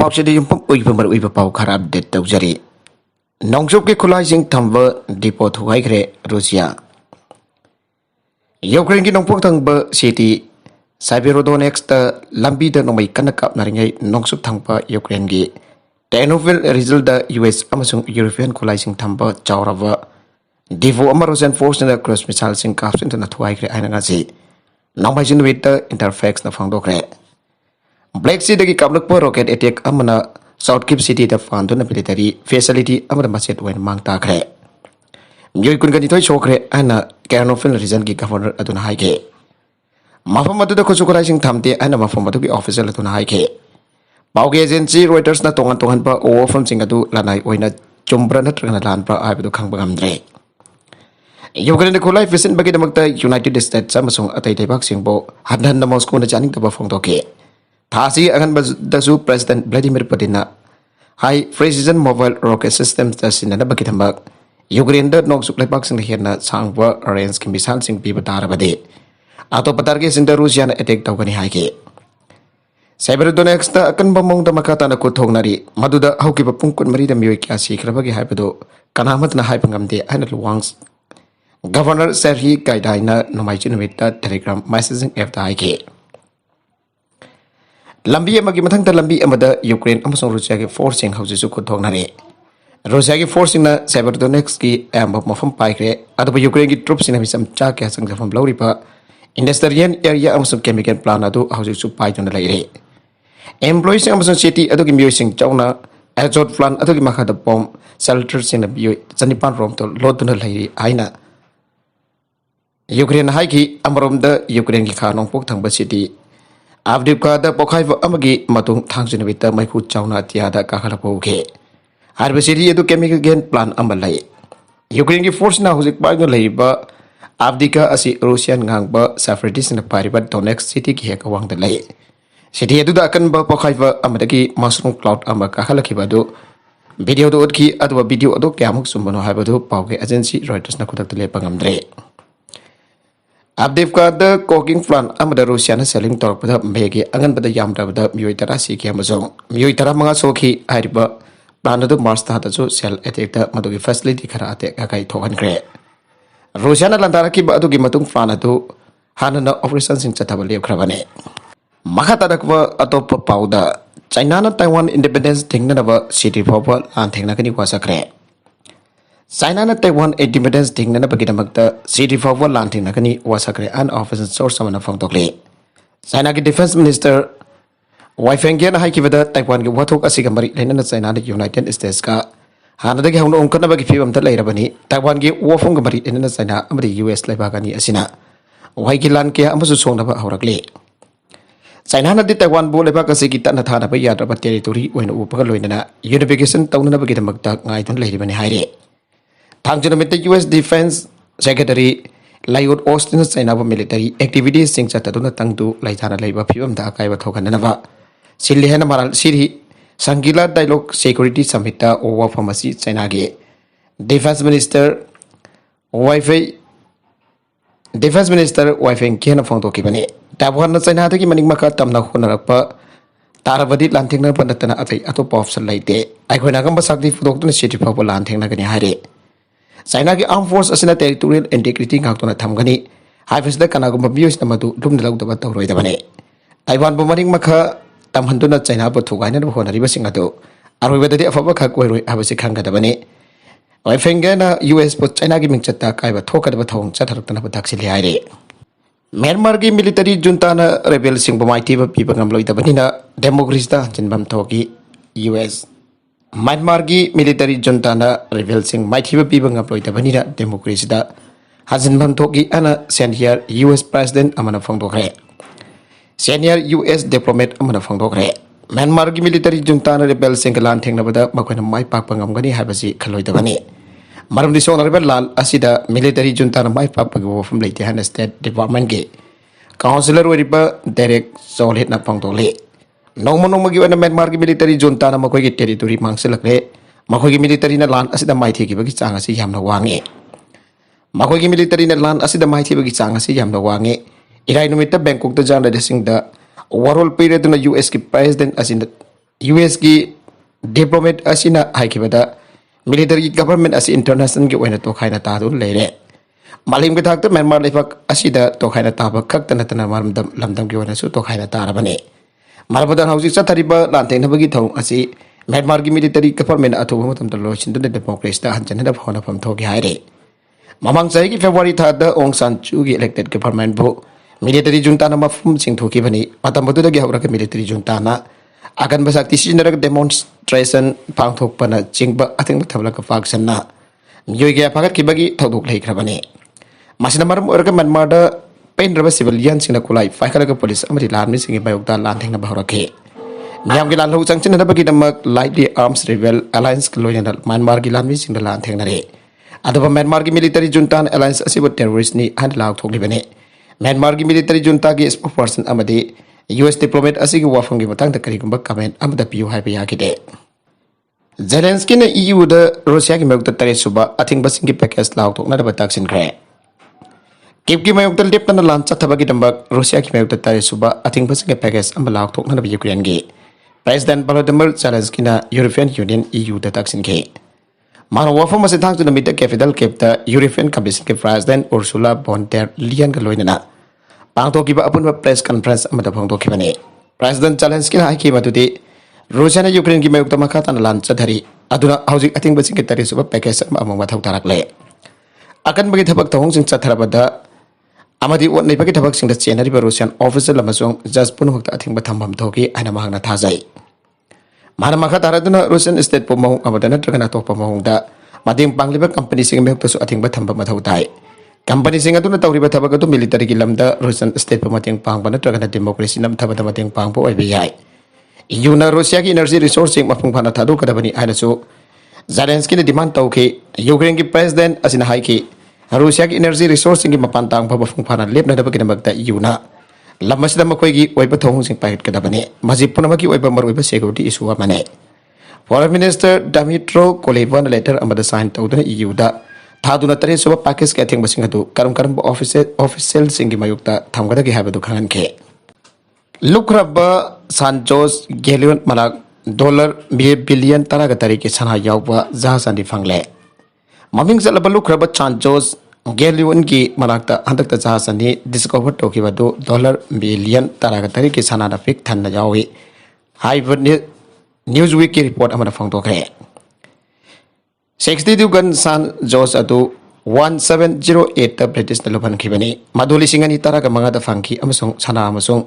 ꯄꯥꯎꯆꯦꯗ ꯌꯨꯝꯐꯝ ꯑꯣꯏꯕ ꯃꯔꯨꯑꯣꯏꯕ ꯄꯥꯎ ꯈꯔ ꯑꯞꯗꯦꯠ ꯇꯧꯖꯔꯤ ꯅꯣꯡꯆꯨꯞꯀꯤ ꯈꯨꯠꯂꯥꯏꯁꯤꯡ ꯊꯝꯕ ꯗꯤꯄꯣ ꯊꯨꯒꯥꯏꯈ꯭ꯔꯦ ꯔꯨꯁꯤꯌꯥ ꯌꯨꯀ꯭ꯔꯦꯟꯒꯤ ꯅꯣꯡꯄꯣꯛ ꯊꯪꯕ ꯁꯤꯇꯤ ꯁꯥꯏꯕꯦꯔꯣꯗꯣꯅꯦꯛꯁꯇ ꯂꯝꯕꯤꯗ ꯅꯣꯡꯃꯩ ꯀꯟꯅ ꯀꯥꯞꯅꯔꯤꯉꯩ ꯅꯣꯡꯆꯨꯞ ꯊꯪꯕ ꯌꯨꯀ꯭ꯔꯦꯟꯒꯤ ꯇꯦꯔꯅꯣꯚꯤꯜ ꯔꯤꯖꯜꯗ ꯌꯨꯑꯦꯁ ꯑꯃꯁꯨꯡ ꯌꯨꯔꯣꯄꯤꯌꯟ ꯈꯨꯠꯂꯥꯏꯁꯤꯡ ꯊꯝꯕ ꯆꯥꯎꯔꯕ ꯗꯤꯄꯣ ꯑꯃ ꯔꯨꯁꯤꯌꯟ ꯐꯣꯔꯁꯅ ꯀ꯭ꯔꯨꯖ ꯃꯤꯁꯥꯏꯜꯁꯤꯡ ꯀꯥꯞꯁꯤꯟꯗꯨꯅ ꯊꯨꯒꯥꯏꯈ꯭ꯔꯦ ꯍꯥꯏꯅ ꯉꯁꯤ ꯅꯣꯡꯃꯥꯏꯖꯤꯡ ꯅꯨꯃꯤꯠꯇ ꯏꯟꯇꯔꯐꯦꯛꯁꯅ ꯐꯣꯡꯗꯣꯛꯈ꯭ꯔꯦ ब्लैक सीदगी काबलक रॉकेट अटैक साउथ किप सिटी फादुना मिलिटरी फैसिलिटी मचेत मांग ताख्रे मियोई कुनगनिथोई सोख्रे आना कैरनोफिल रीजन की गवर्नर अदुना हाइगे मफम अदुदा खुसु खुलाइसिंग थमते आना मफम अदुगी ऑफिसर अदुना हाइगे पाउगे एजेंसी रॉयटर्स ना तोंगन तोंगन पा ओवरफ्रम सिंग अदु लानाई ओइना चुम्ब्रा नत्रगना लानप्रा आइबदु खंगबा गमद्रे यूक्रेन खुलाई फिसिन बगी दमकता यूनाइटेड स्टेट्स अमसुंग अतै लेबाक सिंगबो हदन मॉस्को न जानिंग तबा फोंदोके थासी अगनबदसु president Vladimir Putin high precision mobile rocket system सिन्नबगी थमक यूक्रेन नोंसुक लेबाकसिंग हेन्ना सांगबा रेंज की मिसाइल सिंग पीबा तारबदे अतोप तारगे सिंग रूसिया अटैक तौगनी हाइगे साइबरडोनेक्स अकनबा मौंग मखाताना कुथोंगनरी मदुदा हौकिबा पुंग कुनमरीदा मियोय क्या सिख्रबगी हाइबदो कनामतना हाइबा ngamde हाइना लुवांग गवर्नर सेर्ही गाइडाइना नोमाइचि नुमित्ता टेलीग्राम मैसेजिंग ऐप ता हाइगे लंबी अमगी मथंगता लंबी अमदा यूक्रेन अमसों रूसिया के फोर्सिंग हौजिसु खुथोंगनरे रूसिया की फोर्सिंग ना साइबरडोनेक्स की एम मफम पाइख्रे अदुबा यूक्रेन की ट्रूप्स ने मिसम चा क्या संगफम लौरिबा इंडस्ट्रियल एरिया अमसों केमिकल प्लांट अदु हौजिसु पाइदुना लैरे एम्प्लॉयीज अमसों सिटी अदुगी मियोइसिंग चौना एजोट प्लांट अदुगी मखादा बॉम शेल्टर सिंग बियोय चनिपान रोम तो लोदुना लैरे आइना यूक्रेन हाइकी अमरोमदा यूक्रेन की खानों पोक थंगबा city Avdivka pokhaiva amagi matung thangsinabita maiku chauna tiada kakalapoke. Harbisiri edu chemical gen plan amalai. Ukraine ki force na huzik bagno laiba Avdika asi Russian ngangba separatist na pariba Donetsk city ki hekawang dalai. City edu da akan ba pokhaiva amadagi mushroom cloud ama kakalakibadu. Video do odki adwa video ado kyamuk sumbano haibadu pauke agency Reuters na kutak tele pangamdre. Abdivka the cooking plant amada Russian selling tork pada mege angan pada yam pada mioi tara si ki amazong mioi tara manga soki hariba plan adu mars ta ta cell attack ta madugi facility khara ate kai thogan kre Russian landara ki adu gi matung plan adu hanana operation sing chataba lep khrabane makha tarakwa atop pauda China na Taiwan independence thingna na ba city power an thingna kani wasakre China na Taiwan independence thing na bagidamakta city power lanting na kani wasakre an official source samana phangtokle China ki defense minister Wei Fengyan haikibada Taiwan ki wathok asiga mari lena na China na United States ka hanadagi hawno ongkana bagi phibam ta leirabani Taiwan ki wafong ga mari lena na China amri US laibagani asina Wei ki lan ke amasu songna ba hawrakle China na di Taiwan bo leba ka sigi ta na thana ba yadra ba territory oina upaga loina unification tawna na bagidamakta ngai thon leiribani haire Thangjunamita US Defense Secretary Lyot Austin China military activities sing chataduna tangdu laithana leiba phibam da kaiba thokananaba silhena maral siri Sangila Dialogue Security Summit owa pharmacy China ge Defense Minister Wei Fengyan phongto kibane Taiwan na China gi maning maka tamna honarakpa tarabadi lanthingna panatana atai atopa option laite aikoina gamba sakti pudokna city phapo lanthingna gani hare China ki armed force asina territorial integrity ngakona thamgani haifisda kanagumba bios namadu dumna lawdaba tawroidabane Taiwan bo maring makha tamhanduna China bo thugaina bo honariba singado aroibadadi afaba kha koiroi abasi khangadabane Wei Fengyan US bo China ki mingchatta kaiba thokadaba thong chatharuktana ba daksili haire Myanmar ki military junta na rebel singbo maiti ba piba ngamloidabani na democracy da jinbam thoki US Myanmar की military junta na rebel sing maithiba piba ngaploita banira democracy da hazinbam thoki ana senior US president amana phongdokre senior US diplomat amana phongdokre Myanmar की military junta na rebel sing lan thengna bada makoina mai pak pangamgani habasi khaloida bani maramdi song rebel lal asida military junta na mai pak pagwo from leite han state department ge counselor weriba direct solid na phongdole Nongmagi wana Myanmar ki military junta na makoi ki territory mangsilakre makoi ki military na land asida maithi ki bagi changa si yamna wange makoi ki military na land asida maithi bagi changa si yamna wange irai numita Bangkok ta jana desing da overall period na US ki president asina US की diplomat असिना हाइकिबदा military government असी international की ओइना तोखाइना तादु लेरे मालिम के थाकत Myanmar लेफक असिदा तोखाइना ताब खक्त नतना मारमदम लमदम की ओइना सु तोखाइना तारबने मारबदन हौजिक चथरिबा लांथेंनबगी थौ असी म्यांमार की मिलिटरी गवर्नमेंट अथुब मतम लोचिन डेमोक्रेसी दा हंजन होनफम थोगे हाइरे ममंग चाही की फेब्रुआरी थाद ओंग सान चू की इलेक्टेड गवर्नमेंट बो मिलिटरी जुंता ना मफुम सिंथोखिबनी मतम बदुदगी हौरक मिलिटरी जुंता ना अगन बसाक्ति सिजनरक डेमोन्स्ट्रेशन पांथोकपना चिंगबा अथिंग थबलक फाक्सना मियोगे फागत किबगी थौदोक लेख्रबने मसिना मरम ओरक म्यांमार पेनरब सिविलियन सिंह कुलाई फाइखलक पुलिस अमरि लानमि सिंह बायोगदा लांथेंग बहरके मियाम की लानहौ चंगचिनबगी दमक लाइटली आर्म्स रिबेल अलायंस लोयनल म्यांमार की लानमि सिंह लांथेंगनरे अदब म्यांमार की मिलिटरी जुंता अलायंस असिब टेररिस्ट नि हन लाग थोकलिबने म्यांमार की मिलिटरी जुंता की स्पोक्सपर्सन अमदि US डिप्लोमेट असिगी वाफंगी मतंग करीगुंबा कमेंट अमदा पियु हाइबा यागिदे जेलेंस्की ने EU द रशिया की मयुक्त तरे सुबा अथिंग बसिंगी पैकेज लाग थोकना ताक्सिनख्रे किप की मयुक्त लेपना लान चथबगी दंबक रशिया की मयुक्त तरे सुबा अथिंग बसिंगी पैकेज अम लाग थोकना यूक्रेन की प्रेसिडेंट वोलोदिमिर जेलेंस्की ना यूरोपियन यूनियन EU द ताक्सिनखे मानो वाफम से थांग तुन मिट कैपिटल केप द यूरोपियन कमिशन के president Ursula von der Leyen का लोइना पांगथोकिबा अपुनबा प्रेस कॉन्फ्रेंस अमदा फोंगथोखिबने प्रेसिडेंट जेलेंस्की हाइकी मदुदि रशिया ने यूक्रेन की मयुक्त मखा ताना लान चधरी अदुना हौजिक अथिंग बसिंग तरे सुबा पैकेज अमंग मथौ तारकले अकन बगी थबक तहोंग सिंग चथरबदा अमदि वननै बगी थबक सिंग द चेनरिबा रशियन ऑफिसर लमसोंग जज पुनहुक अथिंग थम्फम थोकी आना महंगना थाजai माना मखा तारदुना रशियन स्टेट पोमौ अमदा नत्रगना तोप मौंगदा मदिंग पांगलिबा कंपनी सिंग मयुक्तसु अथिंग थम्फम मथौ ताई कंपनी सिंह अदुना तौरिबा थबक अदु मिलिटरी की लमदा रशियन स्टेट पर मतेंग पांगबा नत्रगना डेमोक्रेसी नम थबदा मतेंग पांगबो ओइबे याय यूना रशिया की एनर्जी रिसोर्स सिंग मफुंग फाना थादोकदबनी आइनसु जेलेंस्की ने डिमांड तौखे यूक्रेन की प्रेसिडेंट असिना हाइकी रशिया की एनर्जी रिसोर्स सिंग मपान तांगबा मफुंग फाना लेपनदबगी नमकता यूना लमसदा मखोइगी ओइबा थौंग सिंग पाइटकदबने मजि पुनमकी ओइबा मरुइबा सिक्योरिटी इशू अमने फॉरेन मिनिस्टर डामिट्रो कोलेबा लेटर अमदा साइन तौदना यूदा थादुना तरे सुबह पैकेज के अथिंग बसिंग अदु करम करम ऑफिशियल सिंग की मयुक्ता थमगदगी हाबदु खंगनखे लुक्रब सांजोस गेलियन मलाक डॉलर बिलियन तरह तरीके सना यावबा जहाजंदी फंगले ममिंग चलब लुक्रब सांजोस गेलियन की मलाकता हंदकता जहाजंदी डिस्कवर तोखिबदु डॉलर बिलियन तरह तरीके सना दा फिक थन यावी हाइबर न्यूज वीक की रिपोर्ट अमना फंगतोखरे 62 गन सान जोस अदु 1708 ता ब्रिटिश न लुबन खिबनी मदुली सिंगनी तरह का मंगा दा फंकी अमसों सना अमसों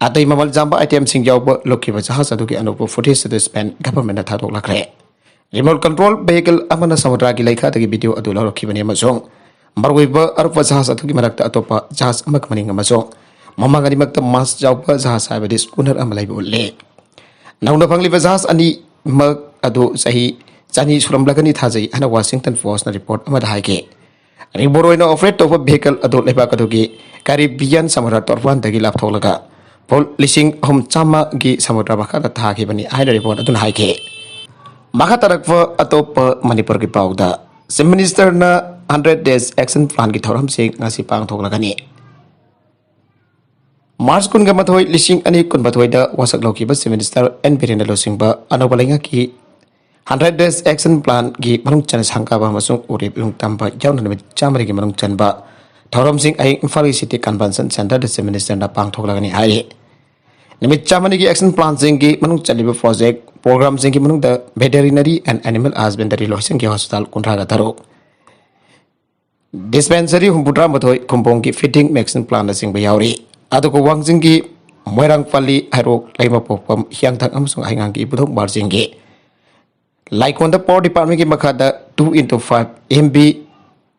अतै ममल जांबा आइटम सिंग यावबा लोखिबा जहाज अदु की अनुप फुटेज द स्पेन गवर्नमेंट थादोक लखरे रिमोट कंट्रोल व्हीकल अमना समुद्र की लेखा दगी वीडियो अदु लौरखिबनी अमसों मरगोइबा अरुप जहाज अदु की मरक्ता अतोपा जहाज अमक मनिंग अमसों ममंगनी मक्ता मास जावबा जहाज हाइबदि स्कूनर अमलाइबो ले नौना फंगलिबा जहाज अनि मक अदु सही चानी सुरमलगनी थाजई हना वाशिंगटन पोस्ट न रिपोर्ट अमदा हाइके रिबोरोइना ऑपरेट तोब व्हीकल अदो लेबाक अदुगी कैरिबियन समुद्र तोरफान दगी लापथोलगा पोल लिसिंग हम चामा की समुद्र मखा थाखिबनी हाइना रिपोर्ट अदुन हाइके मखा तरक अतोप मणिपुर की पाउदा चीफ मिनिस्टर ना 100 डेज एक्शन प्लान की थौरम से ngasi पांगथोलगनी मार्च कुनगा मथोय लिसिंग अनि कुनबथोयदा वासक लौकिबा चीफ मिनिस्टर एन बिरेन लोसिंगबा अनोबलेंगा की 100 days action plan की मनुंग चन संकाबा मसुंग उरिप युंग तंबा याउन नमित चामरी की मनुंग चनबा थौरम सिंह आई इम्फाल सिटी कन्वेंशन सेंटर द चीफ मिनिस्टर ना पांगथोकलगनी हाइरे निमित चामरी की एक्शन प्लान सिंह की मनुंग चलिबा प्रोजेक्ट प्रोग्राम सिंह की मनुंग द वेटरिनरी एंड एनिमल हस्बेंडरी लोइसिंग की हॉस्पिटल कुंड्रागा तरो डिस्पेंसरी हुंबुद्रा मथोय कुंपोंग की फिटिंग वैक्सीन प्लान सिंह याउरी अदुको वांगजिंग की मोइरांग पल्ली हैरोक लाइमा पोपम हियांगथंग अमसुंग हाइंगांग की बुधोक बारजिंग की लाइकोन द पावर डिपार्टमेंट की मखादा 2x5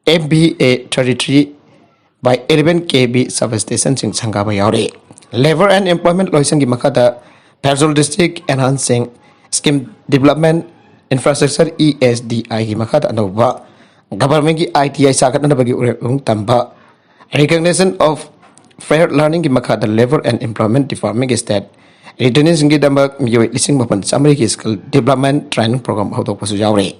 MBA 33 by 11 kV substation सिंह संगाबा याउरे लेबर एंड एम्प्लॉयमेंट लोइसिंग की मखादा federal district enhancing scheme development infrastructure ESDI की मखादा अनोबा गवर्नमेंट की ITI सागतनबगी उरेउंग तंबा रिकॉग्निशन ऑफ फेयर लर्निंग की मखादा लेबर एंड एम्प्लॉयमेंट डिपार्टमेंट की स्टेट रिटर्निंग सिंह की दमक मियोय लिसिंग मपन चामरी की स्किल डेवलपमेंट ट्रेनिंग प्रोग्राम हौदोकपसु यावरे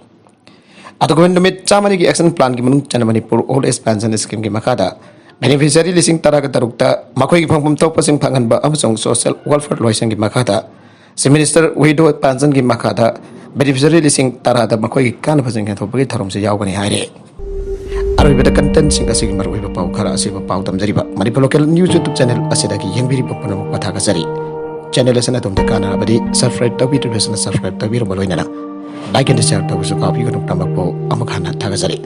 अतुगवन नमित चामरी की एक्शन प्लान की मनुंग चन Manipur old age pension scheme की मखादा बेनिफिशियरी लिसिंग तरह का तरुकता मखोई की फंगपम तोपसिंग फंगनबा अमसोंग सोशल वेलफेयर लोइसिंग की मखादा ꯁꯤ ꯃꯤꯅꯤꯁꯇꯔ ꯋꯤꯗꯣ ꯄꯥꯟꯖꯟꯒꯤ ꯃꯈꯥꯗ ꯕꯦꯅꯤꯐꯤꯁꯔꯤ ꯂꯤꯁꯤꯡ ꯇꯔꯥꯗ ꯃꯈꯣꯏꯒꯤ ꯀꯥꯟꯅꯕ ꯌꯦꯟꯊꯣꯛꯄꯒꯤ ꯊꯧꯔꯝꯁꯨ ꯌꯥꯎꯒꯅꯤ ꯍꯥꯏꯔꯦ ꯑꯔꯣꯏꯕꯗ ꯀꯟꯇꯦꯟꯁꯤꯡ ꯑꯁꯤꯒꯤ ꯃꯔꯨꯑꯣꯏꯕ ꯄꯥꯎ ꯈꯔ ꯑꯁꯤꯕ ꯄꯥꯎ ꯇꯝꯖꯔꯤꯕ Manipur local news YouTube channel ꯑꯁꯤꯗꯒꯤ ꯌꯦꯡꯕꯤꯔꯤꯕ ꯄꯨꯝꯅꯃꯛ ꯄꯊꯥꯒꯠꯆꯔꯤ ꯆꯦꯅꯦꯜ ꯑꯁꯤꯅ ꯑꯗꯣꯝꯗ ꯀꯥꯟꯅꯔꯕꯗꯤ ꯁꯕꯁꯀ꯭ꯔꯥꯏꯕ ꯇꯧꯕꯤꯗ꯭ꯔꯤꯕꯁꯤꯅ ꯁꯕꯁꯀ꯭ꯔꯥꯏꯕ ꯇꯧꯕꯤꯔꯕ ꯂꯣꯏꯅꯅ ꯂꯥꯏꯛ ꯑꯦꯟ ꯁꯦꯌꯔ ꯇꯧꯕꯁꯨ ꯀꯥꯎꯕꯤꯒꯅꯨ ꯄꯨꯝꯅꯃꯛꯄꯨ ꯑꯃꯨꯛ ꯍꯟꯅ ꯊꯥꯒꯠꯆꯔꯤ